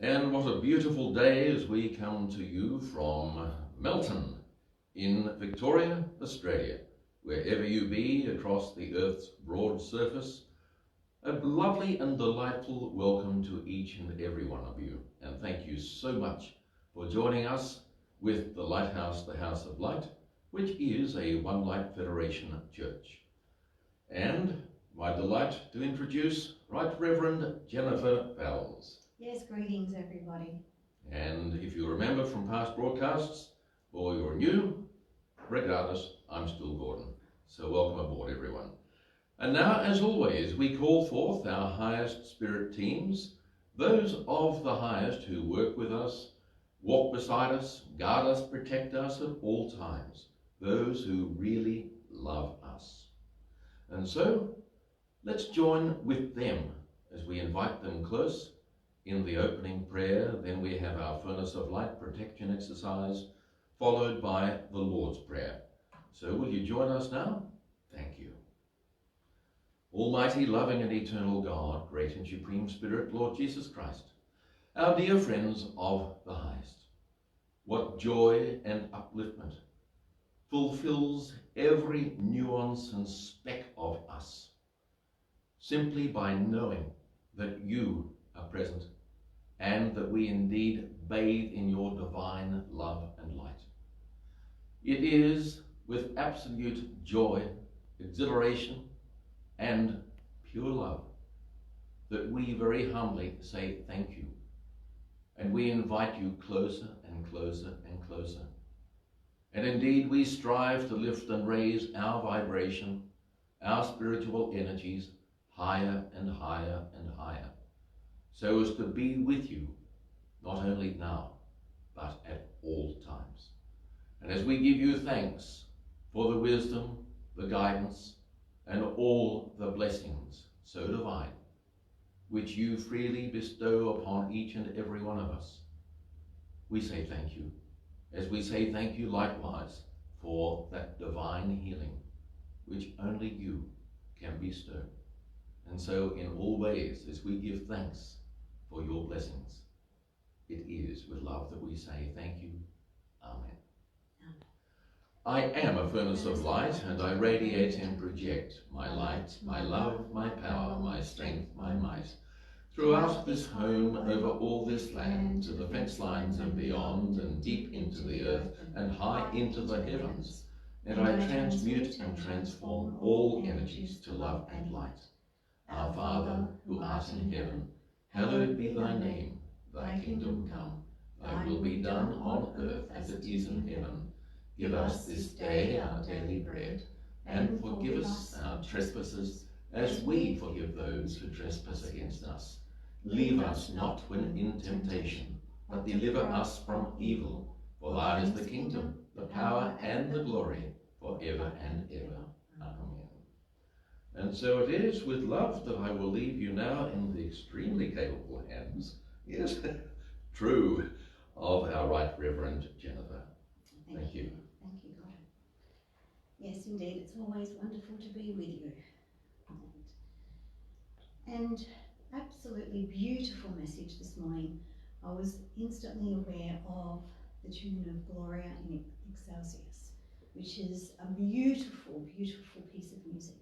And what a beautiful day as we come to you from Melton in Victoria, Australia. Wherever you be across the earth's broad surface, a lovely and delightful welcome to each and every one of you. And thank you so much for joining us with the Lighthouse, the House of Light, which is a One Light Federation church. And my delight to introduce Right Reverend Jennifer Fowles. Yes, greetings everybody. And if you remember from past broadcasts, or you're new, regardless, I'm still Gordon. So welcome aboard, everyone. And now, as always, we call forth our highest spirit teams, those of the highest who work with us, walk beside us, guard us, protect us at all times, those who really love us. And so, let's join with them as we invite them close in the opening prayer. Then we have our Furnace of Light protection exercise, followed by the Lord's Prayer. So will you join us now? Thank you. Almighty, loving and eternal God, great and supreme Spirit, Lord Jesus Christ, our dear friends of the highest, what joy and upliftment fulfills every nuance and speck of us, simply by knowing that you are present and that we indeed bathe in your divine love and light. It is with absolute joy, exhilaration, and pure love that we very humbly say thank you. And we invite you closer and closer and closer. And indeed we strive to lift and raise our vibration, our spiritual energies higher and higher and higher, so as to be with you, not only now, but at all times. And as we give you thanks for the wisdom, the guidance, and all the blessings so divine, which you freely bestow upon each and every one of us, we say thank you, as we say thank you likewise for that divine healing, which only you can bestow. And so in all ways, as we give thanks for your blessings, it is with love that we say thank you. Amen. I am a furnace of light, and I radiate and project my light, my love, my power, my strength, my might, throughout this home, over all this land, to the fence lines and beyond, and deep into the earth, and high into the heavens. And I transmute and transform all energies to love and light. Our Father, who art in heaven, hallowed be thy name. Thy kingdom come, thy will be done on earth as it is in heaven. Give us this day our daily bread, and forgive us our trespasses, as we forgive those who trespass against us. Leave us not when in temptation, but deliver us from evil. For thine is the kingdom, the power, and the glory, forever and ever. Amen. And so it is with love that I will leave you now in the extremely capable hands, yes, true, of our Right Reverend Jennifer. Thank you. Thank you, God. Yes, indeed, it's always wonderful to be with you. And absolutely beautiful message this morning. I was instantly aware of the tune of Gloria in Excelsis, which is a beautiful, beautiful piece of music,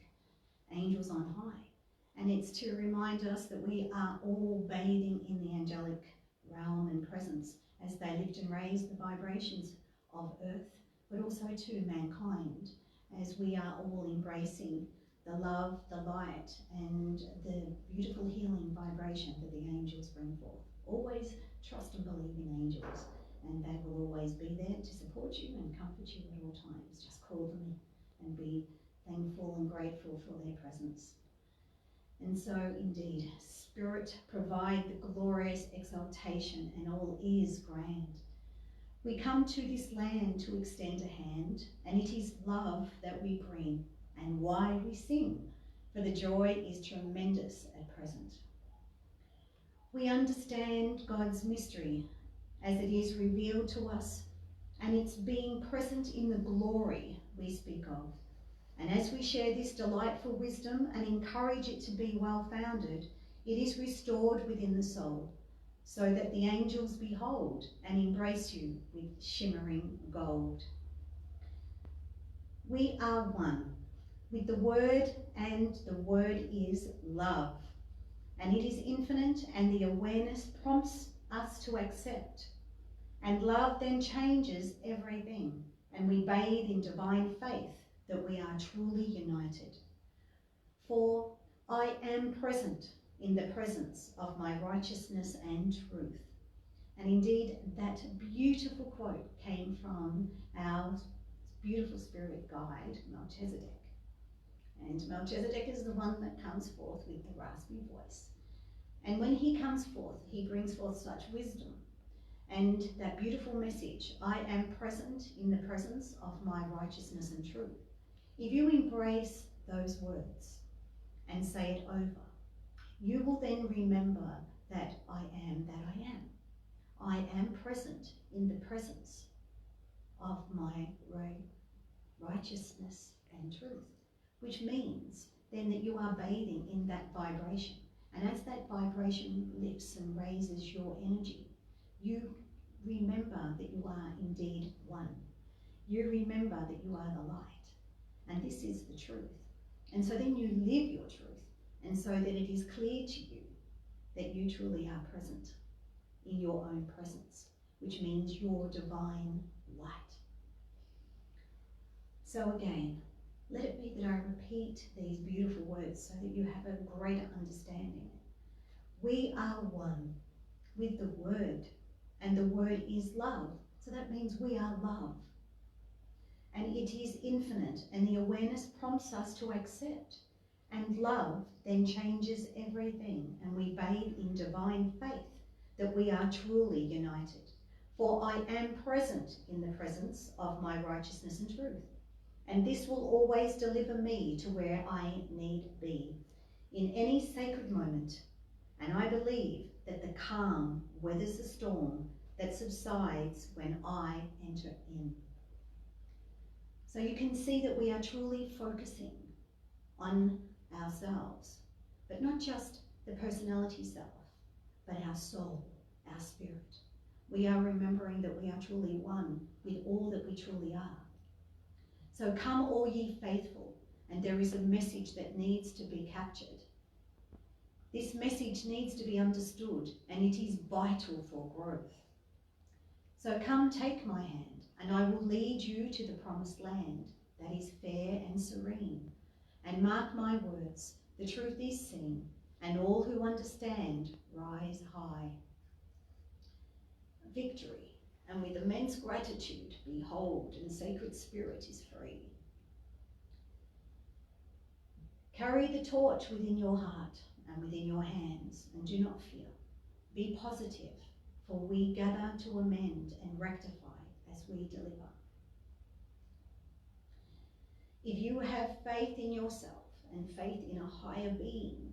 Angels on High. And it's to remind us that we are all bathing in the angelic realm and presence as they lift and raise the vibrations of earth, but also to mankind, as we are all embracing the love, the light, and the beautiful healing vibration that the angels bring forth. Always trust and believe in angels, and they will always be there to support you and comfort you at all times. Just call them and be thankful and grateful for their presence. And so indeed, Spirit, provide the glorious exaltation, and all is grand. We come to this land to extend a hand, and it is love that we bring, and why we sing, for the joy is tremendous at present. We understand God's mystery as it is revealed to us, and it's being present in the glory we speak of. And as we share this delightful wisdom and encourage it to be well-founded, it is restored within the soul. so that the angels behold and embrace you with shimmering gold. We are one with the Word, and the Word is love. And it is infinite, and the awareness prompts us to accept. And love then changes everything, and we bathe in divine faith that we are truly united. For I am present in the presence of my righteousness and truth. And indeed, that beautiful quote came from our beautiful spirit guide, Melchizedek. And Melchizedek is the one that comes forth with the raspy voice. And when he comes forth, he brings forth such wisdom. And that beautiful message, I am present in the presence of my righteousness and truth. If you embrace those words and say it over, you will then remember that I am that I am. I am present in the presence of my righteousness and truth, which means then that you are bathing in that vibration. And as that vibration lifts and raises your energy, you remember that you are indeed one. You remember that you are the light. And this is the truth. And so then you live your truth. And so that it is clear to you that you truly are present in your own presence, which means your divine light. So again, let it be that I repeat these beautiful words so that you have a greater understanding. We are one with the Word, and the Word is love. So that means we are love. And it is infinite, and the awareness prompts us to accept. And love then changes everything, and we bathe in divine faith that we are truly united. For I am present in the presence of my righteousness and truth. And this will always deliver me to where I need be in any sacred moment. And I believe that the calm weathers the storm that subsides when I enter in. So you can see that we are truly focusing on ourselves, but not just the personality self, but our soul, our spirit. We are remembering that we are truly one with all that we truly are. So come all ye faithful, and there is a message that needs to be captured. This message needs to be understood, and it is vital for growth. So come take my hand, and I will lead you to the promised land that is fair and serene. And mark my words, the truth is seen, and all who understand rise high. Victory, and with immense gratitude, behold, and sacred spirit is free. Carry the torch within your heart and within your hands, and do not fear. Be positive, for we gather to amend and rectify as we deliver. If you have faith in yourself and faith in a higher being,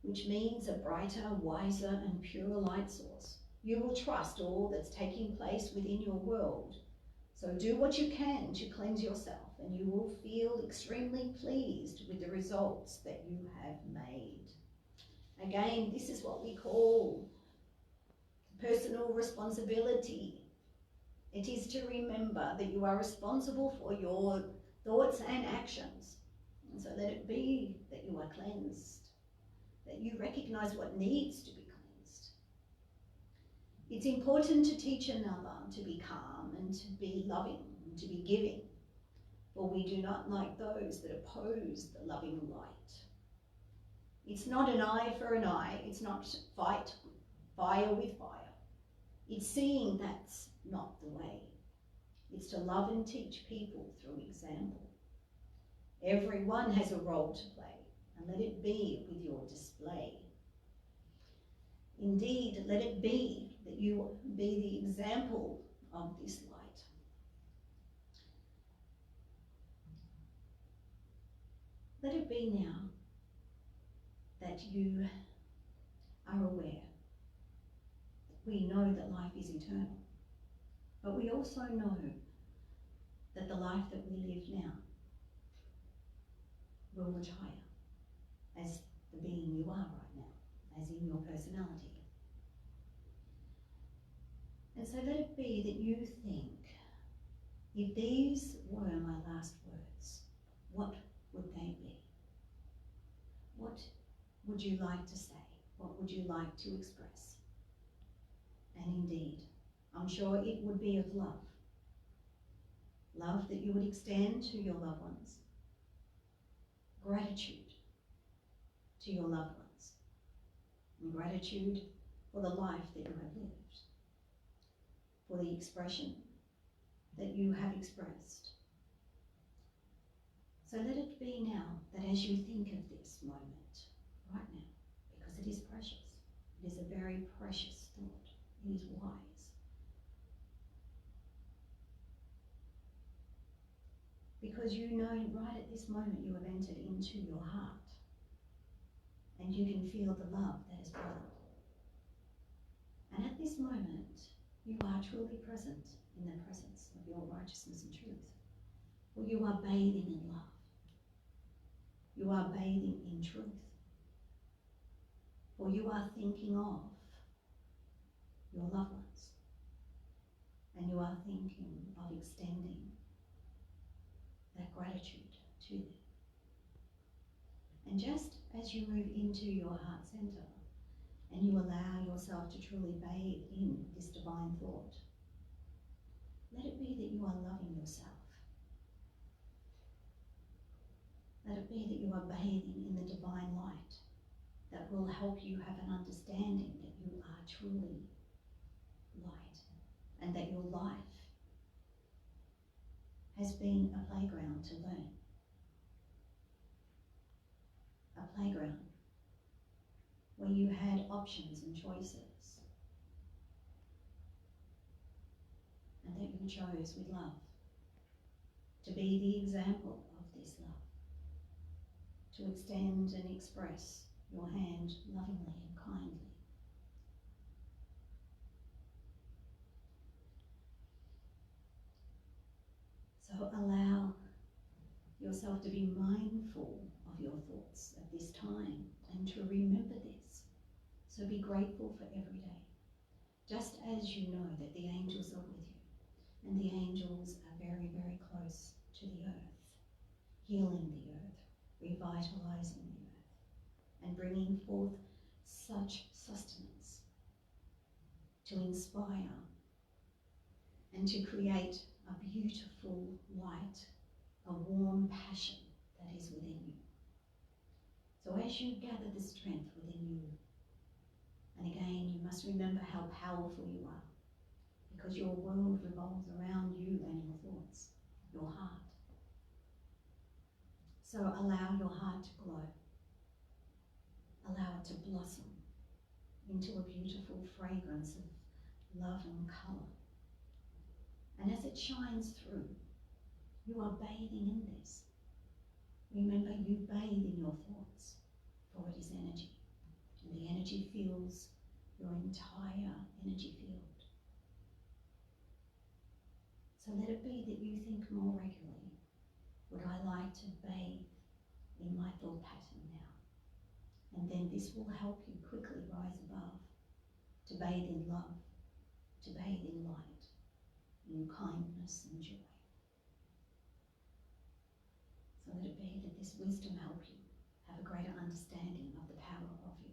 which means a brighter, wiser, and purer light source, you will trust all that's taking place within your world. So do what you can to cleanse yourself, and you will feel extremely pleased with the results that you have made. Again, this is what we call personal responsibility. It is to remember that you are responsible for your thoughts and actions. And so let it be that you are cleansed, that you recognize what needs to be cleansed. It's important to teach another to be calm and to be loving and to be giving, for we do not like those that oppose the loving light. It's not an eye for an eye. It's not fight fire with fire. It's seeing that's not the way. It's to love and teach people through example. Everyone has a role to play, and let it be with your display. Indeed, let it be that you be the example of this light. Let it be now that you are aware. We know that life is eternal, but we also know that the life that we live now will retire as the being you are right now, as in your personality. And so let it be that you think, if these were my last words, what would they be? What would you like to say? What would you like to express? And indeed, I'm sure it would be of love. Love that you would extend to your loved ones. Gratitude to your loved ones. And gratitude for the life that you have lived. For the expression that you have expressed. So let it be now that as you think of this moment, right now, because it is precious, it is a very precious thought, it is wise. Because you know right at this moment you have entered into your heart and you can feel the love that is present. And at this moment, you are truly present in the presence of your righteousness and truth. For you are bathing in love. You are bathing in truth. For you are thinking of your loved ones. And you are thinking of extending that gratitude to them. And just as you move into your heart center and you allow yourself to truly bathe in this divine thought, let it be that you are loving yourself. Let it be that you are bathing in the divine light that will help you have an understanding that you are truly light and that your life has been a playground to learn. A playground where you had options and choices and that you chose with love to be the example of this love, to extend and express your hand lovingly and kindly. So allow yourself to be mindful of your thoughts at this time and to remember this. So be grateful for every day. Just as you know that the angels are with you, and the angels are very, very close to the earth, healing the earth, revitalizing the earth, and bringing forth such sustenance to inspire and to create a beautiful light, a warm passion that is within you. So as you gather the strength within you, and again, you must remember how powerful you are, because your world revolves around you and your thoughts, your heart. So allow your heart to glow. Allow it to blossom into a beautiful fragrance of love and colour. And as it shines through, you are bathing in this. Remember, you bathe in your thoughts, for it is energy. And the energy fills your entire energy field. So let it be that you think more regularly, would I like to bathe in my thought pattern now? And then this will help you quickly rise above, to bathe in love, to bathe in light, in kindness and joy. So let it be that this wisdom help you have a greater understanding of the power of you.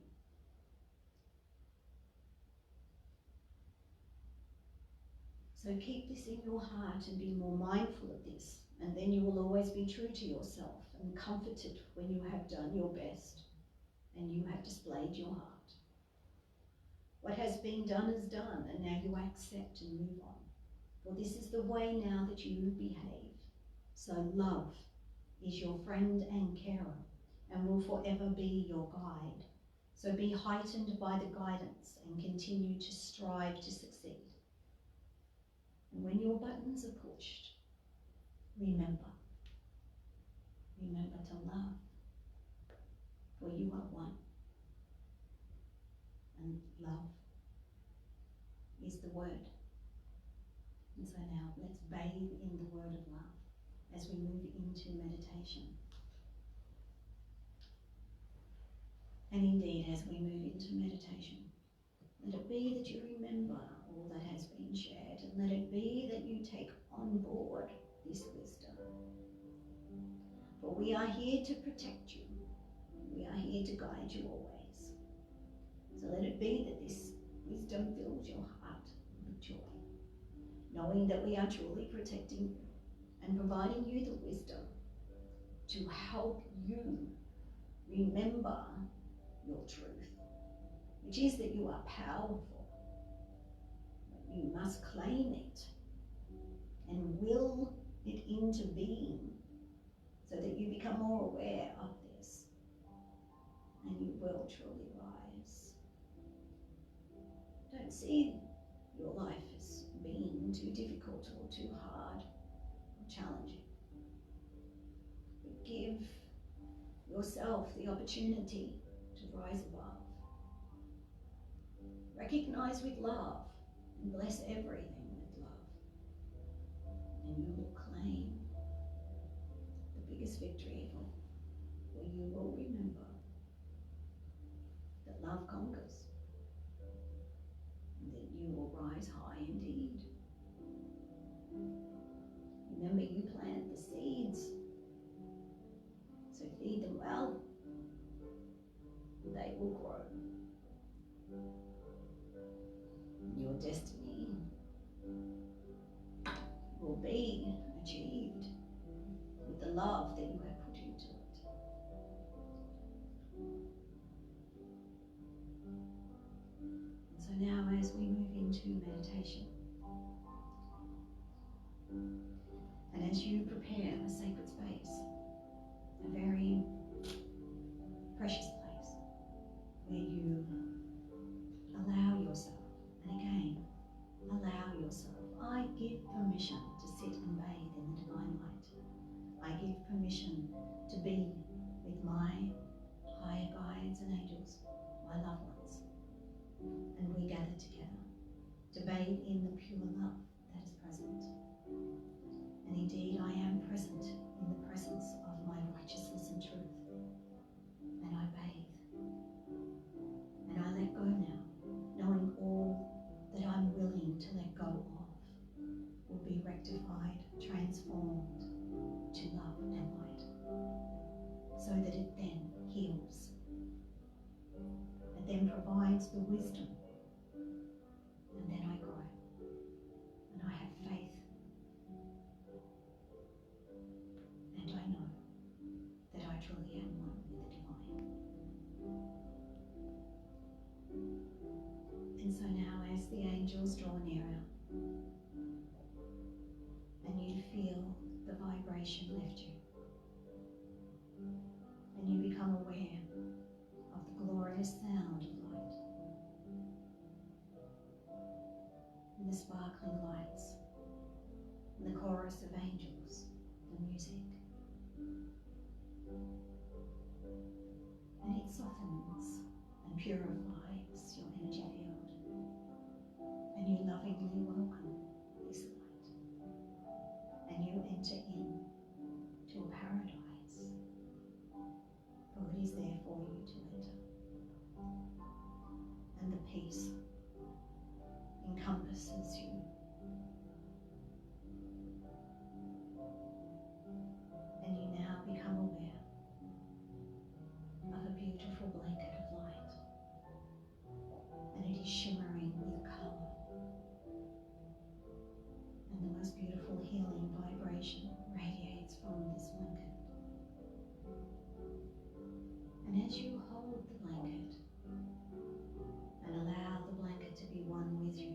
So keep this in your heart and be more mindful of this, and then you will always be true to yourself and comforted when you have done your best and you have displayed your heart. What has been done is done, and now you accept and move on. For this is the way now that you behave. So love is your friend and carer and will forever be your guide. So be heightened by the guidance and continue to strive to succeed. And when your buttons are pushed, remember to love, for you are one. And love is the word. And so now let's bathe in the word of love as we move into meditation. And indeed, as we move into meditation, Let it be that you remember all that has been shared, and let it be that you take on board this wisdom. For we are here to protect you. We are here to guide you always. So let it be that this wisdom fills your heart with joy, knowing that we are truly protecting you and providing you the wisdom to help you remember your truth, which is that you are powerful, but you must claim it and will it into being so that you become more aware of this and you will truly rise. Don't see your life as being too difficult or too hard or challenging, but give yourself the opportunity to rise above. Recognize with love and bless everything with love, and you will claim the biggest victory of all, for you will remember that love conquers and that you will rise high indeed. Remember, you plant the seeds, so feed them well, they will grow. Your destiny will be achieved with the love that you have put into it. And so now, as we move into meditation, and as you prepare a sacred space, a very precious place where you allow yourself, and again, allow yourself. I give permission to sit and bathe in the divine light. I give permission to be with my higher guides and angels, my loved ones. And we gather together to bathe in the pure love that is present. And indeed, I am present in the presence of my righteousness and truth. And I bathe. And I let go now, knowing all that I'm willing to let go of will be rectified, transformed to love and light, so that it then heals. It then provides the wisdom, and then I grow, and I have faith, and I know that I truly am one with the divine. And so now, as the angels draw nearer, and you feel the vibration lift you, and you become aware of the glorious sound of light, and the sparkling lights, and the chorus of angels, the music, and it softens and purifies your energy field, and you lovingly welcome this light, and you enter in to a paradise, for it is there for you to enter, and the peace encompasses you, and you now become aware of a beautiful blanket of light, and it is shimmering with colour, and the most beautiful healing vibration radiates from this blanket. And as you hold the blanket and allow the blanket to be one with you,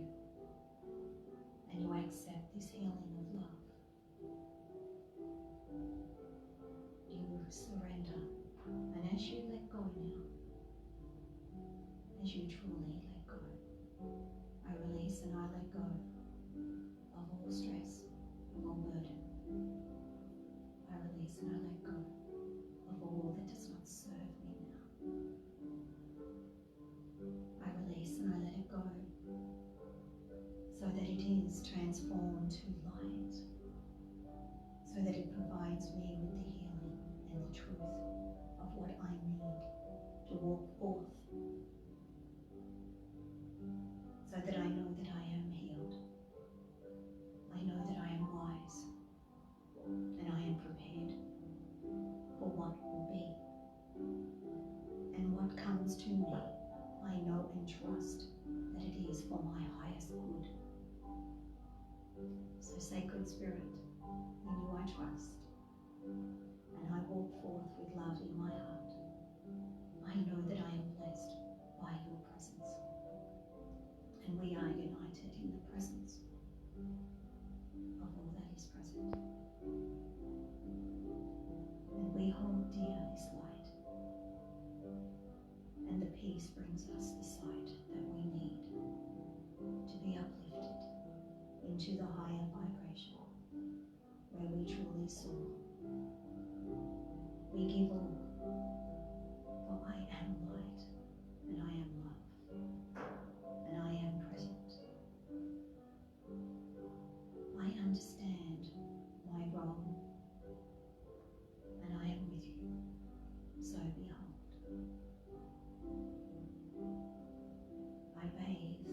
and you accept this healing of love, you surrender. And as you let go now, as you truly let go, I release and I let go of all stress, of all burden. I release and I let go of all that does not serve me now. I release and I let it go, so that it is transformed to light, so that it provides me with the healing and the truth of what I need to walk forth Spirit. In you I trust, and I walk forth with love in my heart. I know that I am blessed by your presence, and we are united in the presence of all that is present. And we hold dear this light, and the peace brings us the sight that we need to be uplifted into the higher vibration where we truly soar. We give all, for I am light, and I am love, and I am present. I understand my role, and I am with you, so behold. I bathe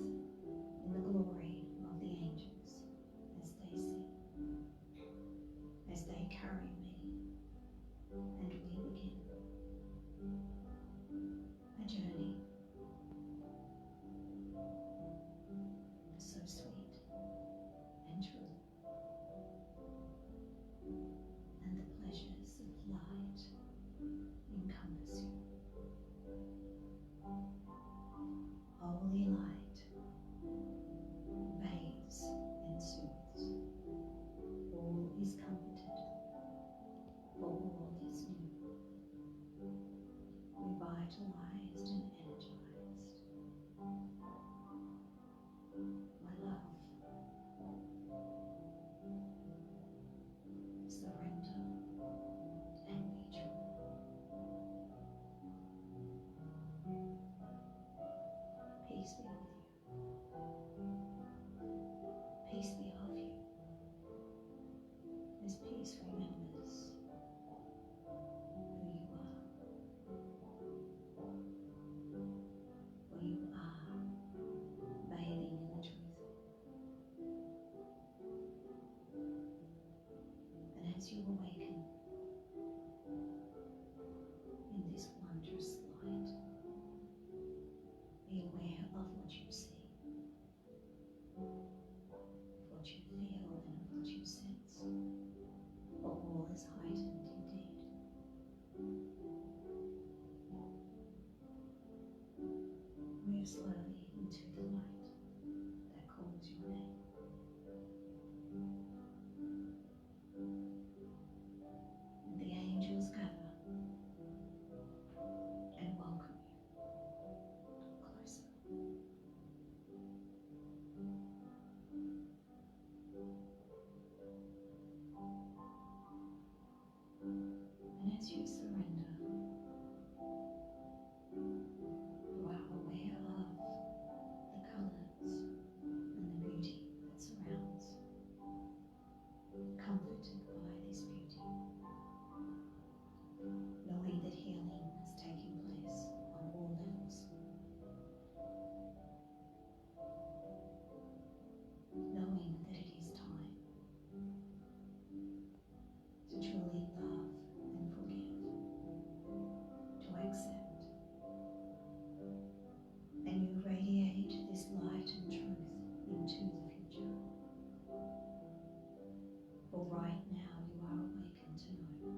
in the glory of the angels as they sing, as they carry me, and we begin a journey so sweet and true, and the pleasures of light encompass you. Holy light bathes and soothes. All is comforted, for all is new, revitalized and energized. My love, surrender and be true. Peace be with you. Peace be of you. As peace remembers who you are. For you are bathing in the truth. And as you awaken in this wondrous light, be aware of what you see, what you feel, and of what you sense. For all is heightened indeed. Move slowly into the light that calls your name. And the angels gather and welcome you closer. And as you surrender, you are aware of the colours and the beauty that surrounds, comforted by this beauty, knowing that healing is taking place on all levels, knowing that it is time to truly love and forgive, to accept, and you radiate this light and truth into the future. For right now you are awakened to know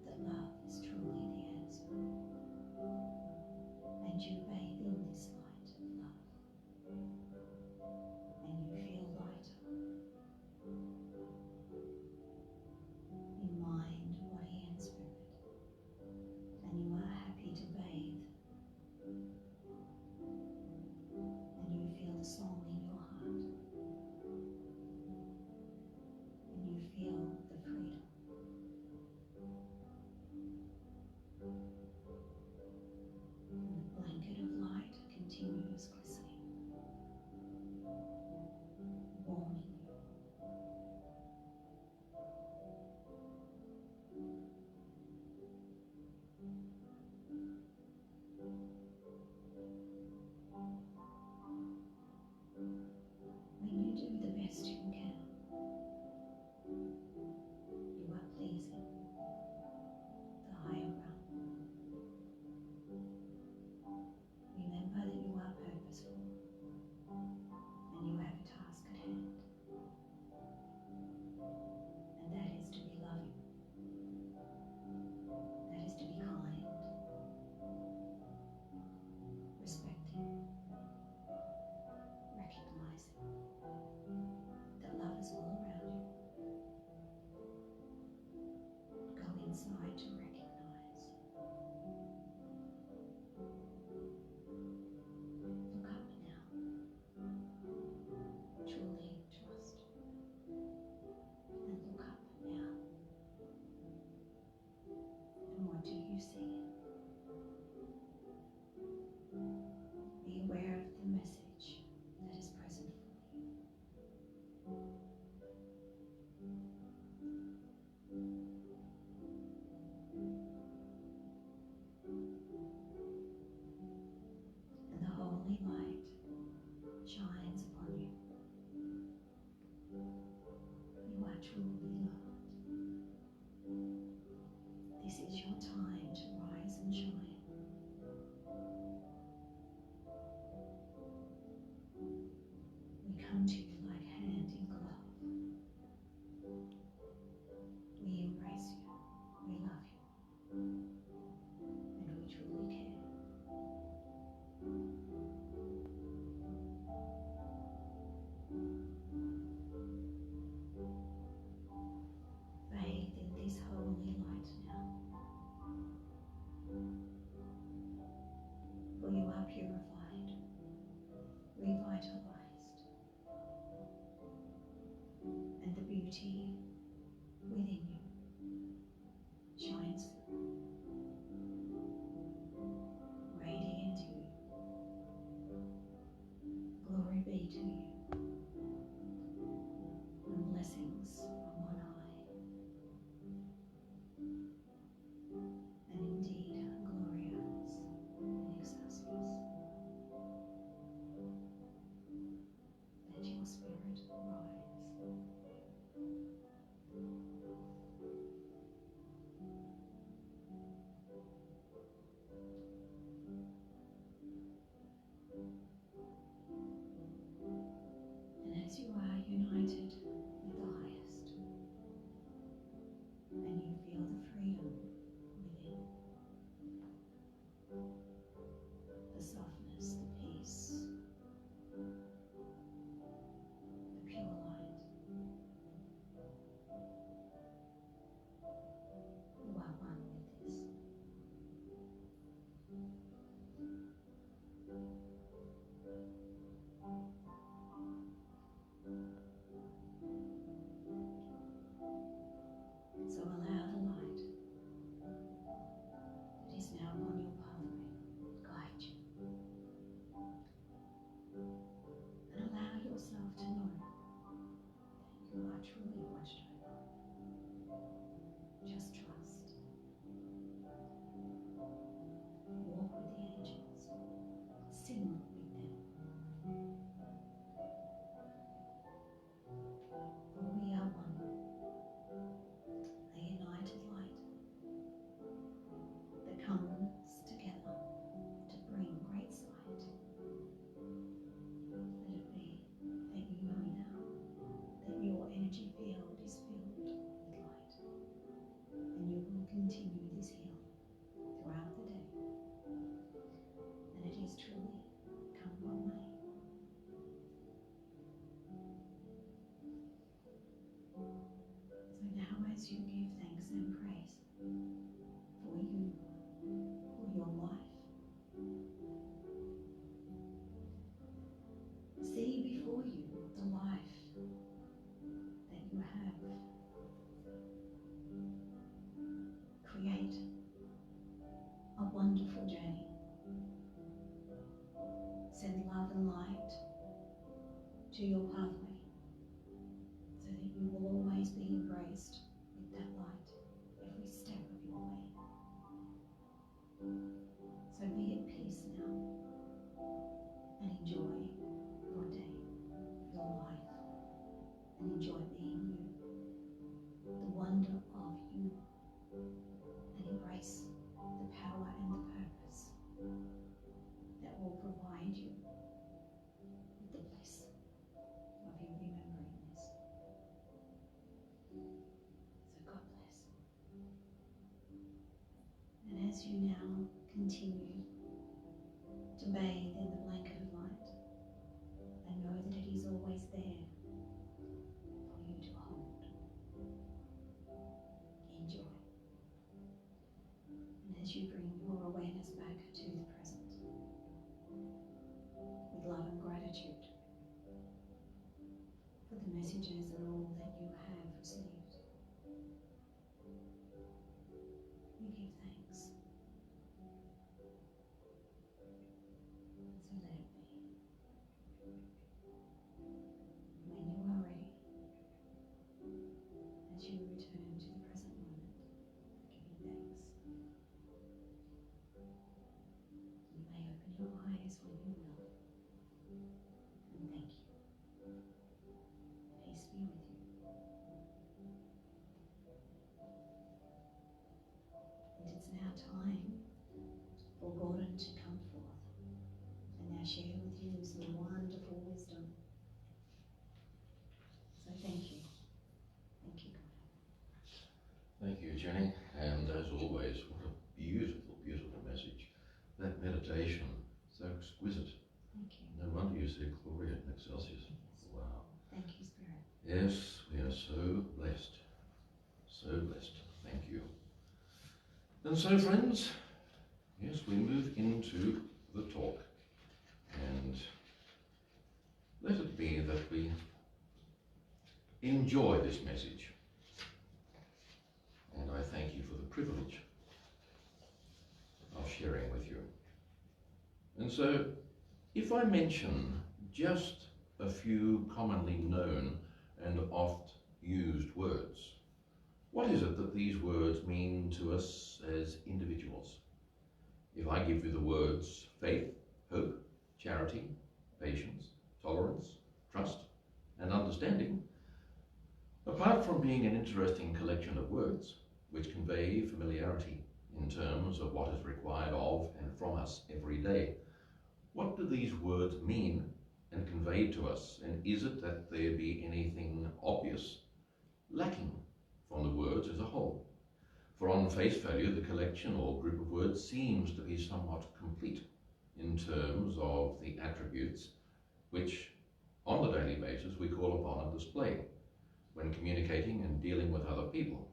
that love is truly the answer, and you bathe in this light of love, and you feel lighter in mind, body and spirit, and you are happy to bathe, and you feel the song in your heart, and you feel the freedom. And the blanket of light continues glistening, warming you. When you do the best you can, you are pleasing the higher realm. Remember that you are purposeful and you have a task at hand. recognizing that love is all around you. Go inside to recognize. Look up now. Truly trust. And look up now. And what do you see? Be aware of the message that is present for you. And the holy light shines upon you. You are truly loved. This is your time to rise and shine. We come to you like hand in glove. We embrace you. We love you. And we truly care. Bathe in this holy light now. For you are purified, revitalized, and the beauty within you shines through, radiant to you. Glory be to you, and blessings from on high. And indeed, glorious and excelsius. Let your spirit rise. And as you are united with the highest, and you feel the freedom within, the softness, the peace, the pure light, you are one with this. So allow the light that is now on your pathway guide you. And allow yourself to know that you are truly watched over. Just trust. Walk with the angels. Sing with them. For we are one. A united light that comes together to bring great sight. Let it be that you know now that your energy field is filled with light, and you will continue this healing throughout the day. And it is truly come what may. So now as you give thanks and praise for you, for your life, see before you the life that you have. Create a wonderful journey. Send love and light to your pathway so that you will always be embraced with that light every step of your way. So be at peace now and enjoy your day, your life, and enjoy being you, the wonder of you, and embrace the power and the purpose that will provide you with the bliss of you remembering this. So God bless. And as you now continue to bathe in the blanket of light, and know that it is all as you bring your awareness back to the present with love and gratitude for the messages and all that you have received. We give thanks. So let it be. When you are ready, as you return to the present moment, giving thanks. You may open your eyes when you will. And thank you. Peace be with you. And it's now time for Gordon to come forth and now share with you some wonderful wisdom. So thank you. Thank you, Gordon. Thank you, Jenny. And as always, what a beautiful, beautiful message. That meditation, so exquisite. Thank you. No wonder you said Gloria in Excelsius. Yes. Wow. Thank you, Spirit. Yes, we are so blessed. So blessed. Thank you. And so, friends, yes, we move into the talk. And let it be that we enjoy this message. And I thank you for the privilege of sharing with you. And so, if I mention just a few commonly known and oft used words, what is it that these words mean to us as individuals? If I give you the words faith, hope, charity, patience, tolerance, trust, and understanding, apart from being an interesting collection of words which convey familiarity in terms of what is required of and from us every day, what do these words mean and convey to us? And is it that there be anything obvious lacking from the words as a whole? For on face value, the collection or group of words seems to be somewhat complete in terms of the attributes which on the daily basis we call upon and display when communicating and dealing with other people.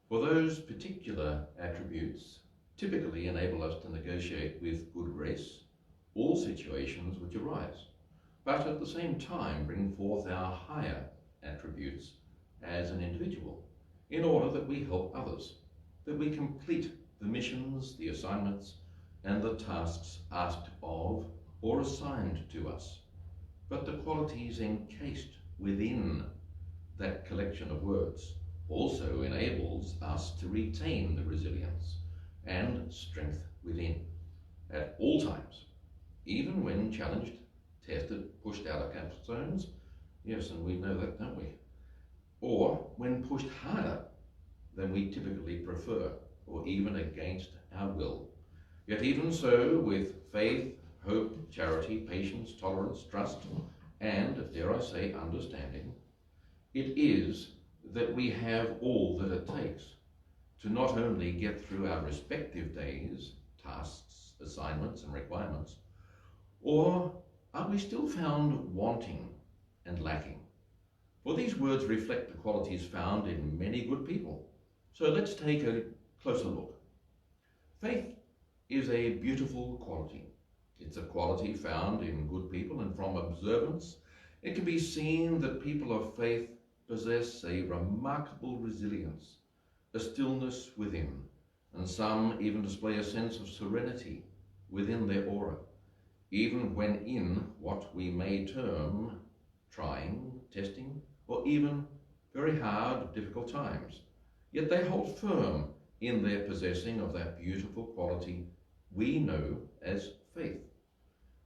For those particular attributes typically enable us to negotiate with good grace all situations which arise, but at the same time bring forth our higher attributes as an individual in order that we help others, that we complete the missions, the assignments, and the tasks asked of or assigned to us. But the qualities encased within that collection of words also enables us to retain the resilience and strength within at all times, even when challenged, tested, pushed out of comfort zones. Yes, and we know that, don't we? Or when pushed harder than we typically prefer, or even against our will. Yet even so, with faith, hope, charity, patience, tolerance, trust, and, dare I say, understanding, it is that we have all that it takes to not only get through our respective days, tasks, assignments, and requirements, or are we still found wanting and lacking? For these words reflect the qualities found in many good people. So let's take a closer look. Faith is a beautiful quality. It's a quality found in good people, and from observance, it can be seen that people of faith possess a remarkable resilience, a stillness within, and some even display a sense of serenity within their aura, even when in what we may term trying, testing, or even very hard, difficult times. Yet they hold firm in their possessing of that beautiful quality we know as faith.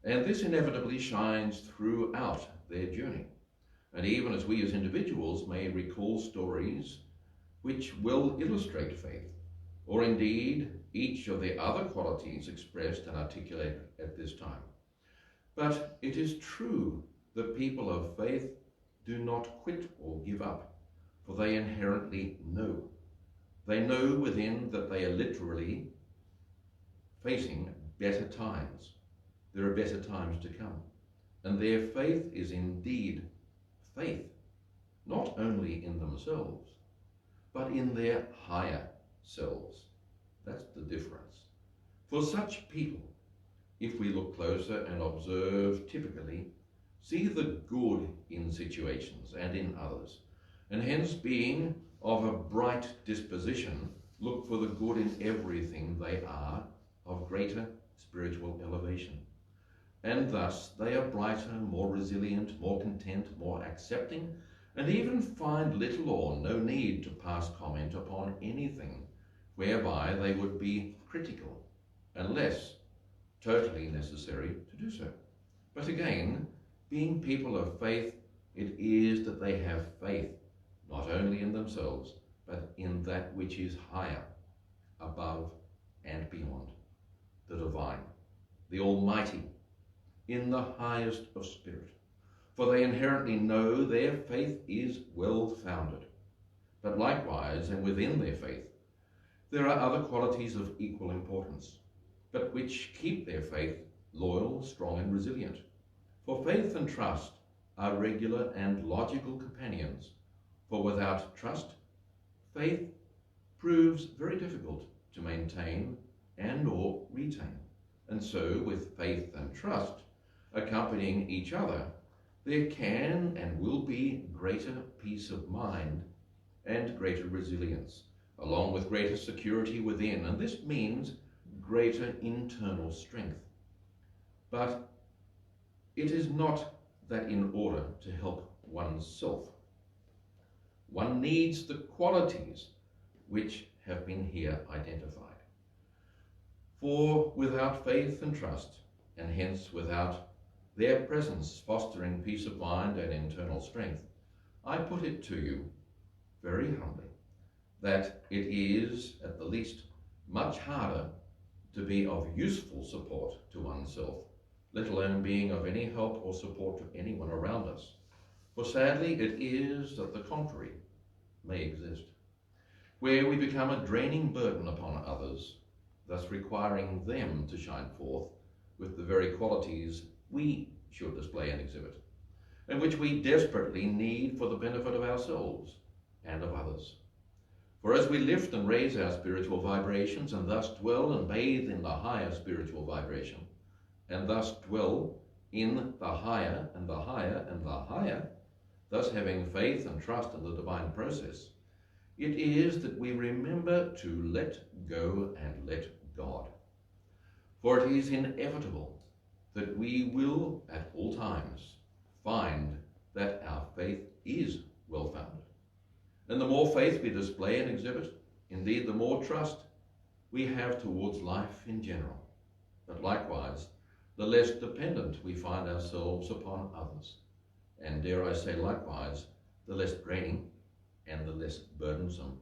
And this inevitably shines throughout their journey. And even as we as individuals may recall stories which will illustrate faith, or indeed each of the other qualities expressed and articulated at this time. But it is true that people of faith do not quit or give up, for they inherently know. They know within that they are literally facing better times. There are better times to come. And their faith is indeed faith, not only in themselves, but in their higher selves, That's the difference. For such people, if we look closer and observe, typically see the good in situations and in others, and hence being of a bright disposition, look for the good in everything they are of greater spiritual elevation. And thus they are brighter, more resilient, more content, more accepting, and even find little or no need to pass comment upon anything whereby they would be critical, unless totally necessary to do so. But again, being people of faith, it is that they have faith, not only in themselves, but in that which is higher, above and beyond, the divine, the Almighty, in the highest of spirit. For they inherently know their faith is well-founded. But likewise, and within their faith, there are other qualities of equal importance, but which keep their faith loyal, strong, and resilient. For faith and trust are regular and logical companions, for without trust, faith proves very difficult to maintain and or retain. And so, with faith and trust accompanying each other, there can and will be greater peace of mind and greater resilience, along with greater security within, and this means greater internal strength. But it is not that in order to help oneself, one needs the qualities which have been here identified. For without faith and trust, and hence without their presence fostering peace of mind and internal strength, I put it to you very humbly that it is, at the least, much harder to be of useful support to oneself, let alone being of any help or support to anyone around us. For sadly, it is that the contrary may exist, where we become a draining burden upon others, thus requiring them to shine forth with the very qualities we should display and exhibit, and which we desperately need for the benefit of ourselves and of others. For as we lift and raise our spiritual vibrations, and thus dwell and bathe in the higher spiritual vibration, and thus dwell in the higher and the higher and the higher, thus having faith and trust in the divine process, it is that we remember to let go and let God. For it is inevitable that we will at all times find that our faith is well-founded. And the more faith we display and exhibit, indeed the more trust we have towards life in general, but likewise the less dependent we find ourselves upon others, and dare I say likewise, the less draining and the less burdensome.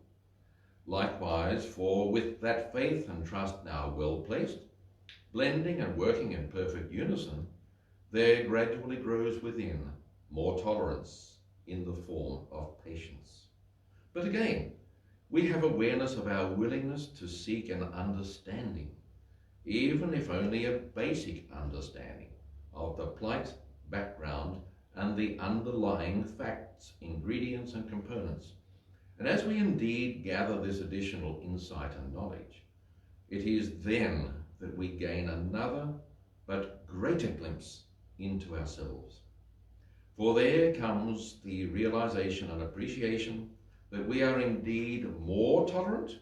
Likewise, for with that faith and trust now well placed, blending and working in perfect unison, there gradually grows within more tolerance in the form of patience. But again, we have awareness of our willingness to seek an understanding, even if only a basic understanding of the plight, background, and the underlying facts, ingredients, and components. And as we indeed gather this additional insight and knowledge, it is then that we gain another but greater glimpse into ourselves. For there comes the realization and appreciation that we are indeed more tolerant,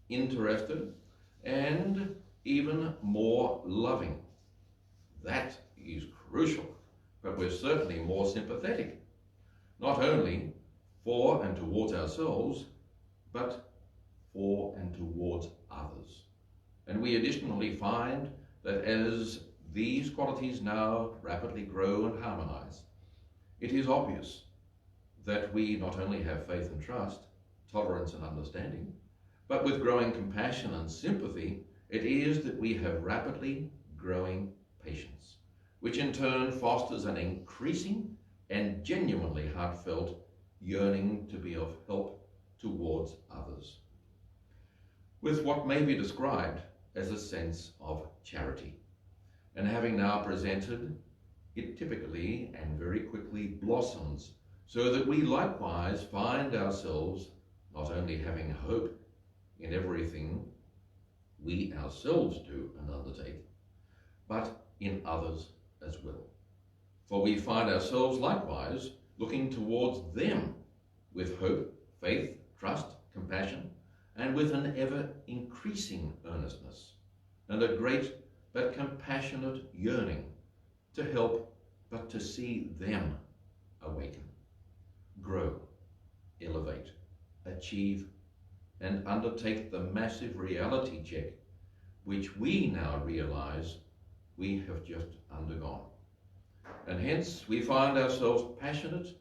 interested, and even more loving. That is crucial, but we're certainly more sympathetic, not only for and towards ourselves, but for and towards others. And we additionally find that as these qualities now rapidly grow and harmonize, it is obvious that we not only have faith and trust, tolerance and understanding, but with growing compassion and sympathy, it is that we have rapidly growing patience, which in turn fosters an increasing and genuinely heartfelt yearning to be of help towards others, with what may be described as a sense of charity. And having now presented, it typically and very quickly blossoms, so that we likewise find ourselves not only having hope in everything we ourselves do and undertake, but in others as well. For we find ourselves likewise looking towards them with hope, faith, trust, compassion, and with an ever-increasing earnestness, and a great but compassionate yearning to help, but to see them awaken, grow, elevate, achieve, and undertake the massive reality check which we now realize we have just undergone. And hence we find ourselves passionate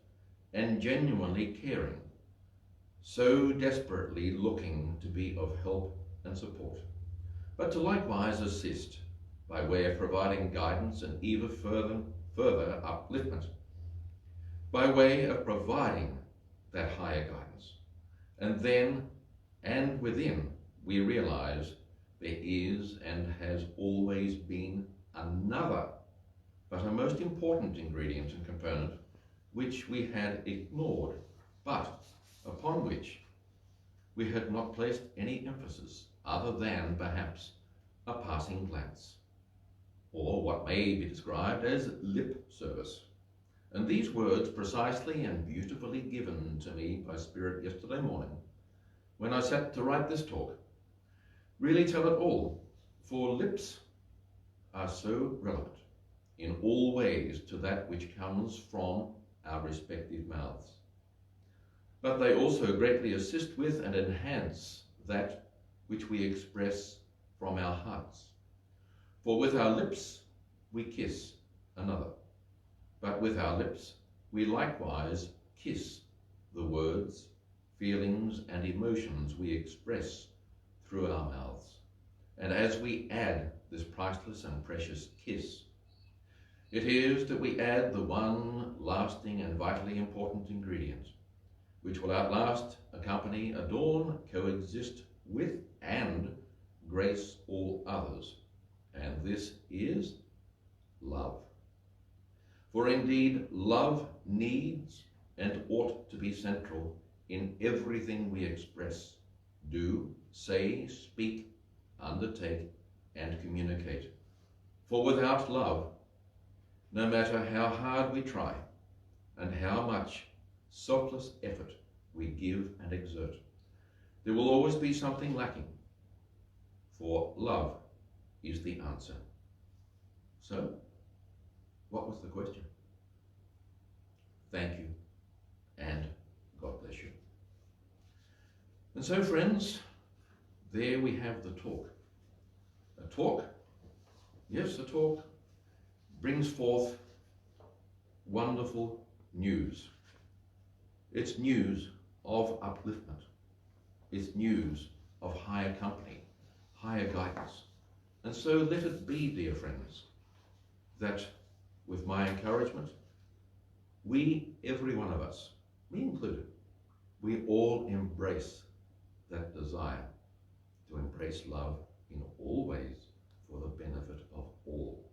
and genuinely caring, so desperately looking to be of help and support, but to likewise assist by way of providing guidance and even further upliftment, by way of providing that higher guidance. And then and within we realize there is and has always been another, but a most important ingredient and component which we had ignored, but upon which we had not placed any emphasis other than perhaps a passing glance, or what may be described as lip service. And these words, precisely and beautifully given to me by Spirit yesterday morning, when I sat to write this talk, really tell it all, for lips are so relevant in all ways to that which comes from our respective mouths. But they also greatly assist with and enhance that which we express from our hearts. For with our lips we kiss another, but with our lips we likewise kiss the words, feelings, and emotions we express through our mouths. And as we add this priceless and precious kiss, it is that we add the one lasting and vitally important ingredient, which will outlast, accompany, adorn, coexist with, and grace all others. And this is love. For indeed, love needs and ought to be central in everything we express, do, say, speak, undertake, and communicate. For without love, no matter how hard we try and how much selfless effort we give and exert, there will always be something lacking, for love is the answer. So, what was the question? Thank you, and God bless you. And so, friends, there we have the talk. A talk, yes, a talk brings forth wonderful news. It's news of upliftment. It's news of higher company, higher guidance. And so let it be, dear friends, that with my encouragement, we, every one of us, me included, we all embrace that desire to embrace love in all ways for the benefit of all.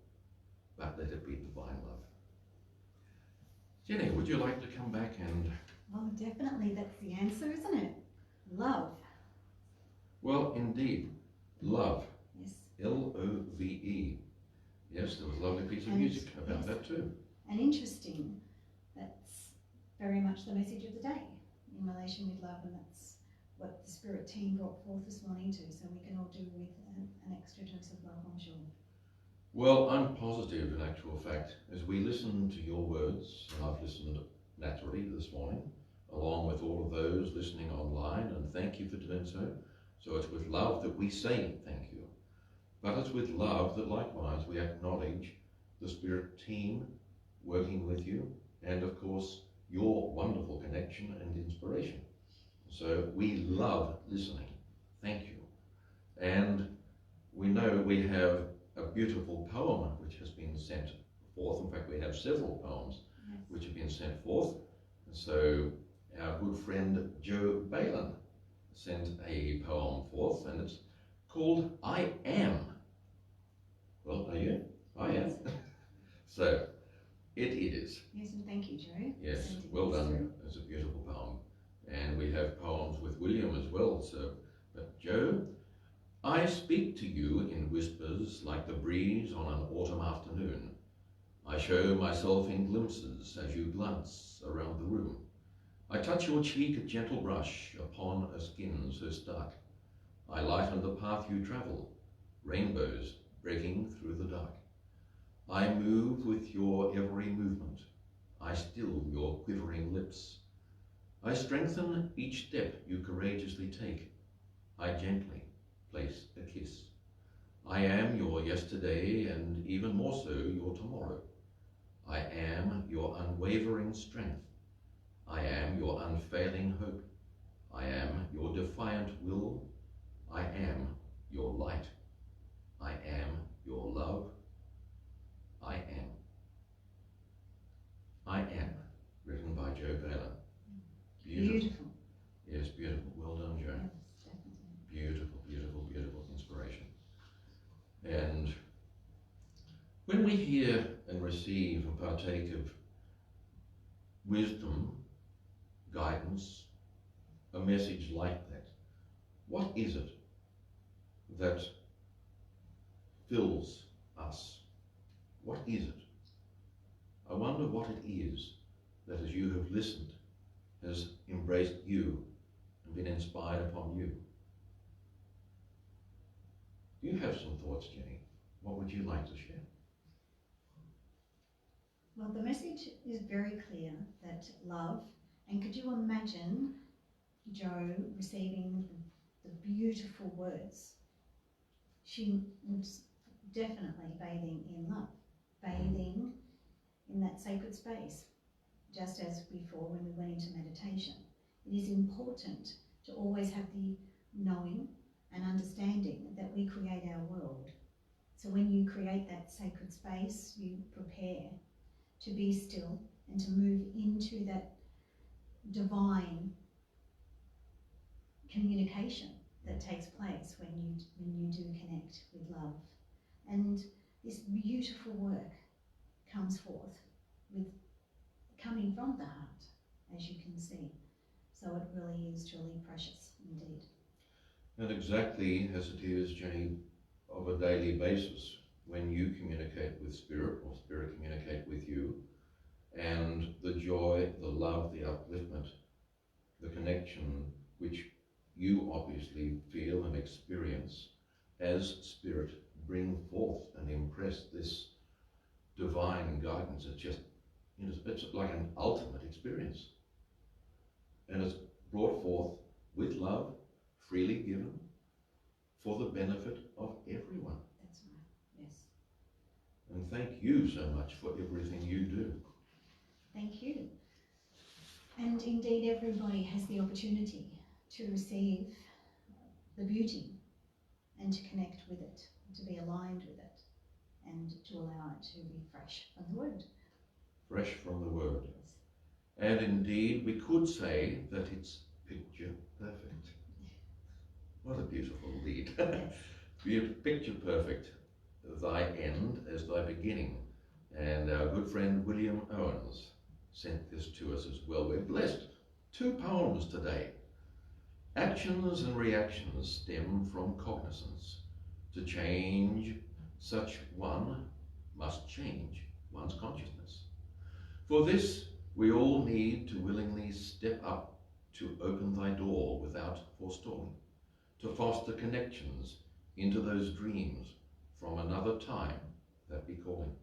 But let it be divine love. Jenny, would you like to come back and... Well, definitely that's the answer, isn't it? Love. Well, indeed, love. Yes. L-O-V-E. Yes, there was a lovely piece of music about that too. And interesting, that's very much the message of the day in relation with love, and that's what the Spirit team brought forth this morning too, so we can all do with an extra dose of love, I'm sure. Well, I'm positive, in actual fact, as we listen to your words, and I've listened naturally this morning, along with all of those listening online, and thank you for doing so. So it's with love that we say thank you. But it's with love that likewise we acknowledge the Spirit team working with you, and of course your wonderful connection and inspiration. So we love listening. Thank you. And we know we have a beautiful poem which has been sent forth. In fact, we have several poems which have been sent forth. And so our good friend Joe Balin sent a poem forth, and it's called I Am. Well, are you? I am. So it is. Yes, and thank you, Joe. Yes, well done. It's a beautiful poem. And we have poems with William as well. So, but Joe, I speak to you in whispers like the breeze on an autumn afternoon. I show myself in glimpses as you glance around the room. I touch your cheek, a gentle brush upon a skin so stark. I lighten the path you travel, rainbows breaking through the dark. I move with your every movement. I still your quivering lips. I strengthen each step you courageously take. I gently place a kiss. I am your yesterday and even more so your tomorrow. I am your unwavering strength. I am your unfailing hope. I am your defiant will. I am your light. I am your love. I am. I am, written by Joe Balin. Beautiful. Yes, beautiful. Well done, Joe. Yes, definitely. Beautiful, beautiful, beautiful inspiration. And when we hear and receive and partake of wisdom, guidance, a message like that, what is it that fills us? What is it? I wonder what it is that, as you have listened, has embraced you and been inspired upon you. Do you have some thoughts, Jenny? What would you like to share? Well, the message is very clear that love, and could you imagine Jo receiving the beautiful words? She was definitely bathing in love, bathing in that sacred space, just as before when we went into meditation. It is important to always have the knowing and understanding that we create our world. So when you create that sacred space, you prepare to be still and to move into that divine communication that takes place when you do connect with love. And this beautiful work comes forth with coming from the heart, as you can see. So it really is truly precious indeed. And exactly as it is, Jenny, of a daily basis, when you communicate with Spirit or Spirit communicate with you, and the joy, the love, the upliftment, the connection which you obviously feel and experience as Spirit bring forth and impress this divine guidance. It's just, it's like an ultimate experience. And it's brought forth with love, freely given, for the benefit of everyone. That's right, yes. And thank you so much for everything you do. Thank you. And indeed everybody has the opportunity to receive the beauty and to connect with it, to be aligned with it, and to allow it to be fresh from the Word. Fresh from the Word. And indeed, we could say that it's picture perfect. What a beautiful lead. Yes. Picture perfect, thy end as thy beginning. And our good friend William Owens sent this to us as well. We're blessed. 2 poems today. Actions and reactions stem from cognizance. To change such one must change one's consciousness. For this, we all need to willingly step up to open thy door without forestalling, to foster connections into those dreams from another time that be calling.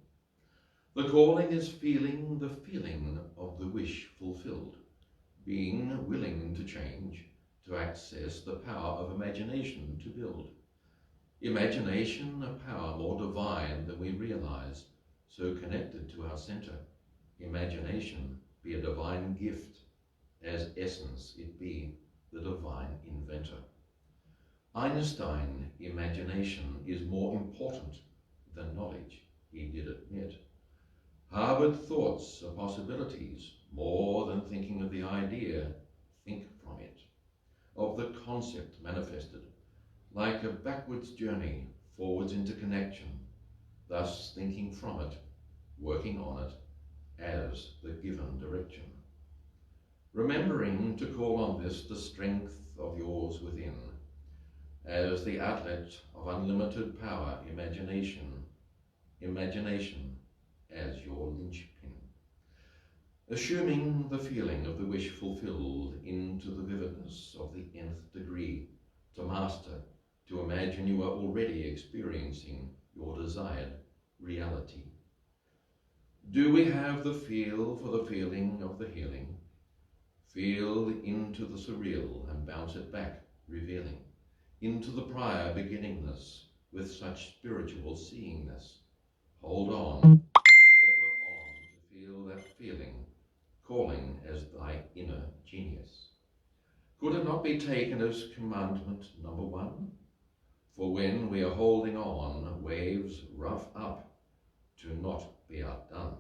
The calling is feeling the feeling of the wish fulfilled, being willing to change, to access the power of imagination to build. Imagination, a power more divine than we realize, so connected to our center. Imagination be a divine gift, as essence it be the divine inventor. Einstein, imagination is more important than knowledge, he did admit. Harbored thoughts are possibilities, more than thinking of the idea, think from it. Of the concept manifested, like a backwards journey, forwards into connection, thus thinking from it, working on it, as the given direction. Remembering to call on this the strength of yours within, as the outlet of unlimited power, imagination as your linchpin, assuming the feeling of the wish fulfilled into the vividness of the nth degree, to master, to imagine you are already experiencing your desired reality. Do we have the feel for the feeling of the healing? Feel into the surreal and bounce it back, revealing into the prior beginningness with such spiritual seeingness. Hold on, ever on, to feel that feeling, calling as thy inner genius. Could it not be taken as commandment number one? For when we are holding on, waves rough up, to not be outdone.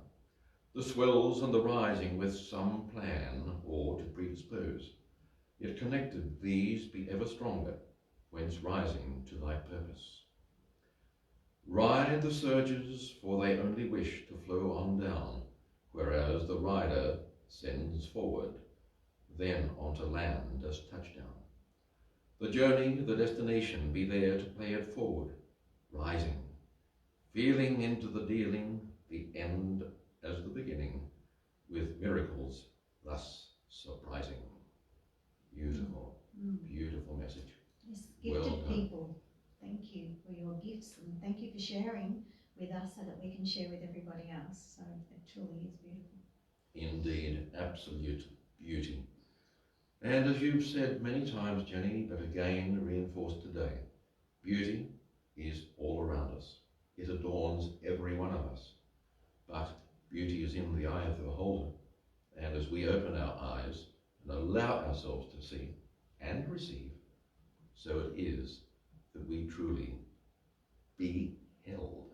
The swells and the rising with some plan, or to predispose, yet connected these be ever stronger, whence rising to thy purpose. Ride the surges, for they only wish to flow on down, whereas the rider sends forward, then onto land as touchdown. The journey, the destination, be there to play it forward, rising, feeling into the dealing, the end as the beginning, with miracles thus surprising. Beautiful, beautiful message. Yes, Well gifted done. people, thank you for your gifts and thank you for sharing with us so that we can share with everybody else. So it truly is beautiful. Indeed, absolute beauty. And as you've said many times, Jenny, but again reinforced today, beauty is all around us. It adorns every one of us. But beauty is in the eye of the beholder. And as we open our eyes and allow ourselves to see and receive, so it is that we truly be held.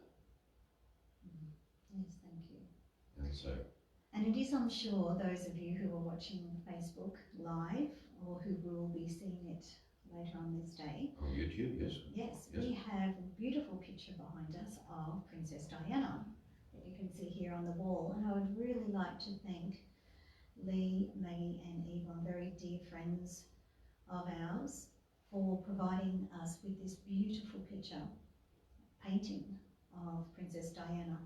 Yes, thank you. And so, And it is, I'm sure, those of you who are watching Facebook live or who will be seeing it later on this day. on YouTube, yes. Yes, we have a beautiful picture behind us of Princess Diana that you can see here on the wall. And I would really like to thank Lee, Maggie and Yvonne, very dear friends of ours, for providing us with this beautiful picture, painting of Princess Diana.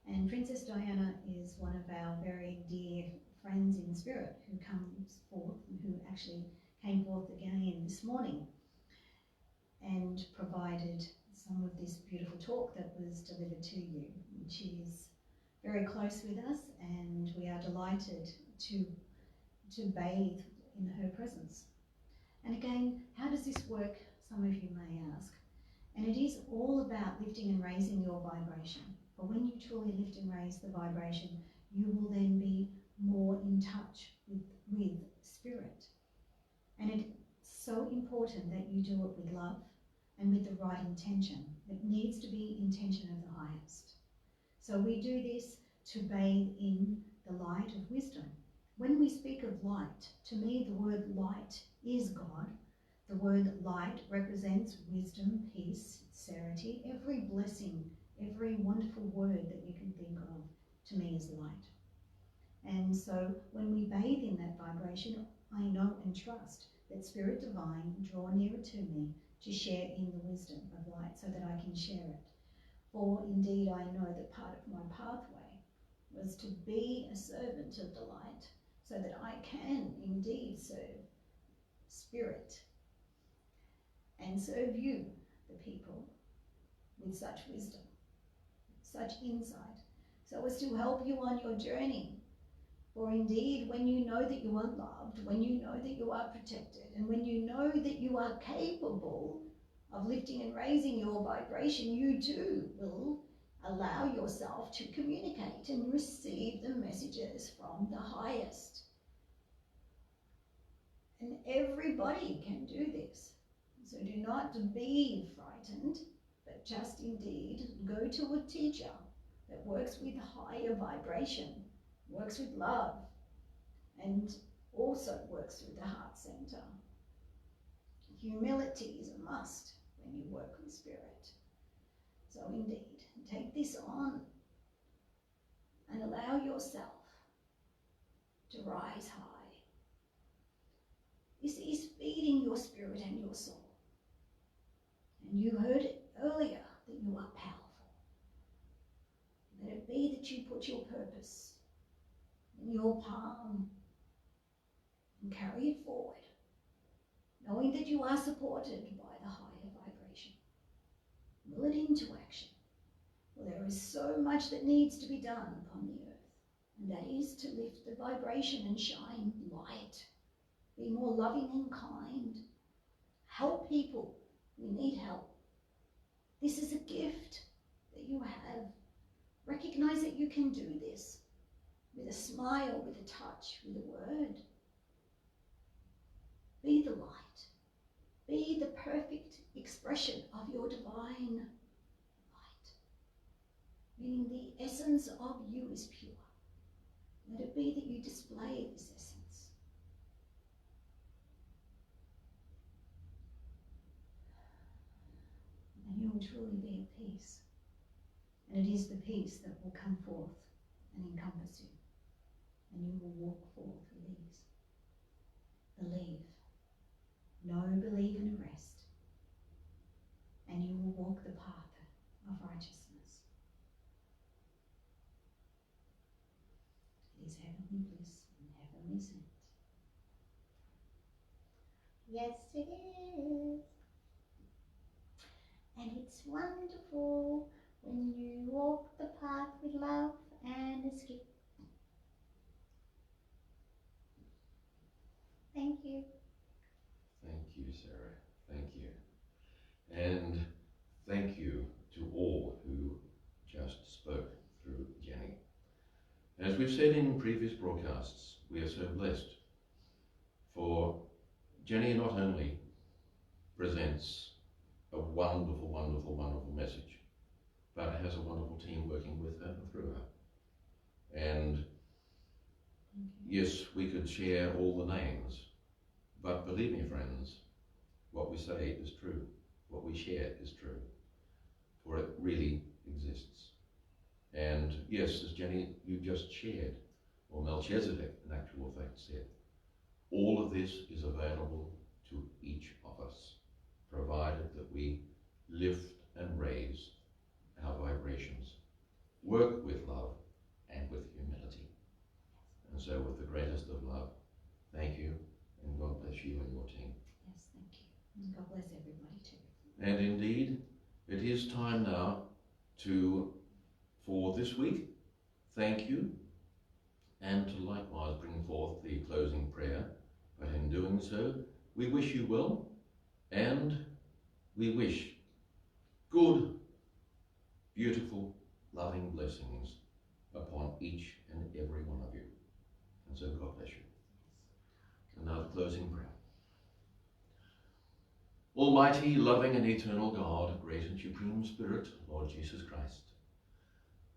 And Princess Diana is one of our very dear friends in spirit who comes forth and who actually came forth again this morning and provided some of this beautiful talk that was delivered to you. And she is very close with us and we are delighted to bathe in her presence. And again, how does this work? Some of you may ask. And it is all about lifting and raising your vibration. But when you truly lift and raise the vibration, you will then be more in touch with spirit. And it's so important that you do it with love and with the right intention. It needs to be intention of the highest. So we do this to bathe in the light of wisdom. When we speak of light, to me the word light is God. The word light represents wisdom, peace, sincerity, every blessing, every wonderful word that you can think of, to me is light. And so when we bathe in that vibration, I know and trust that Spirit Divine draw nearer to me to share in the wisdom of light so that I can share it. For indeed I know that part of my pathway was to be a servant of the light so that I can indeed serve Spirit and serve you, the people, with such wisdom, such insight, so as to help you on your journey. For indeed, when you know that you are loved, when you know that you are protected, and when you know that you are capable of lifting and raising your vibration, you too will allow yourself to communicate and receive the messages from the highest. And everybody can do this. So do not be frightened, but just indeed go to a teacher that works with higher vibration, works with love, and also works with the heart center. Humility is a must when you work with spirit. So indeed, take this on and allow yourself to rise high. This is feeding your spirit and your soul. And you heard it earlier that you are powerful. Let it be that you put your purpose in your palm and carry it forward, knowing that you are supported by the higher vibration. Will it into action. Well, there is so much that needs to be done upon the earth, and that is to lift the vibration and shine light, be more loving and kind, help people who need help. This is a gift that you have. Recognize that you can do this with a smile, with a touch, with a word. Be the light. Be the perfect expression of your divine light. Meaning the essence of you is pure. Let it be that you display this essence. And you will truly be at peace. And it is the peace that will come forth and encompass you. And you will walk forth with ease. Believe. Know, believe and rest. And you will walk the path of righteousness. It is heavenly bliss and heavenly scent. Yes, it is. And it's wonderful when you walk the path with love and a skip. Thank you. Thank you, Sarah. Thank you. And thank you to all who just spoke through Jenny. As we've said in previous broadcasts, we are so blessed, for Jenny not only presents a wonderful, wonderful, wonderful message, but has a wonderful team working with her and through her. And yes, we could share all the names, but believe me, friends, what we say is true. What we share is true, for it really exists. And yes, as Jenny, you just shared, or Melchizedek in actual fact said, all of this is available to each of us, provided that we lift and raise our vibrations, work with love and with humility. And so with the greatest of love, thank you, and God bless you and your team. Yes, thank you. And God bless everybody too. And indeed, it is time now for this week, thank you, and to likewise bring forth the closing prayer. But in doing so, we wish you well, and we wish good, beautiful, loving blessings upon each and every one of you. And so God bless you. And now the closing prayer. Almighty, loving and eternal God, great and supreme Spirit, Lord Jesus Christ,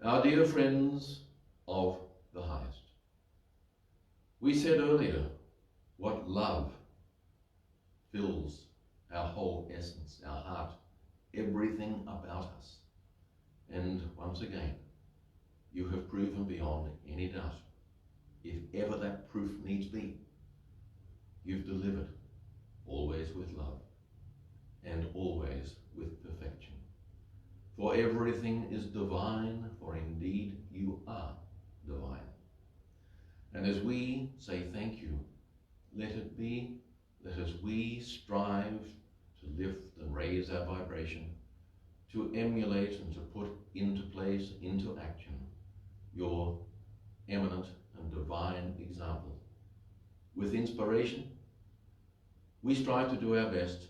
our dear friends of the highest, we said earlier what love fills our whole essence, our heart, everything about us. And once again, you have proven beyond any doubt, if ever that proof needs be, you've delivered, always with love and always with perfection. For everything is divine, for indeed you are divine. And as we say thank you, let it be that as we strive to lift and raise our vibration, to emulate and to put into place, into action, your eminent and divine example, with inspiration, we strive to do our best,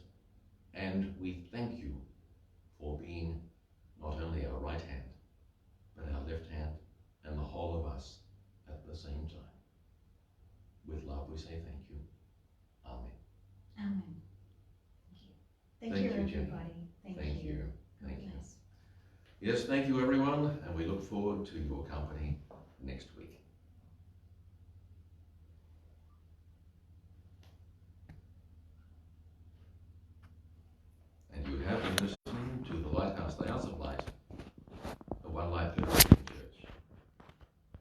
and we thank you for being not only our right hand, but our left hand and the whole of us at the same time. With love we say thank you. Amen. Amen. Thank you. Thank you, Jenny. Everybody. Thank you. Thank you. Yes. Yes, thank you everyone, and we look forward to your company next week.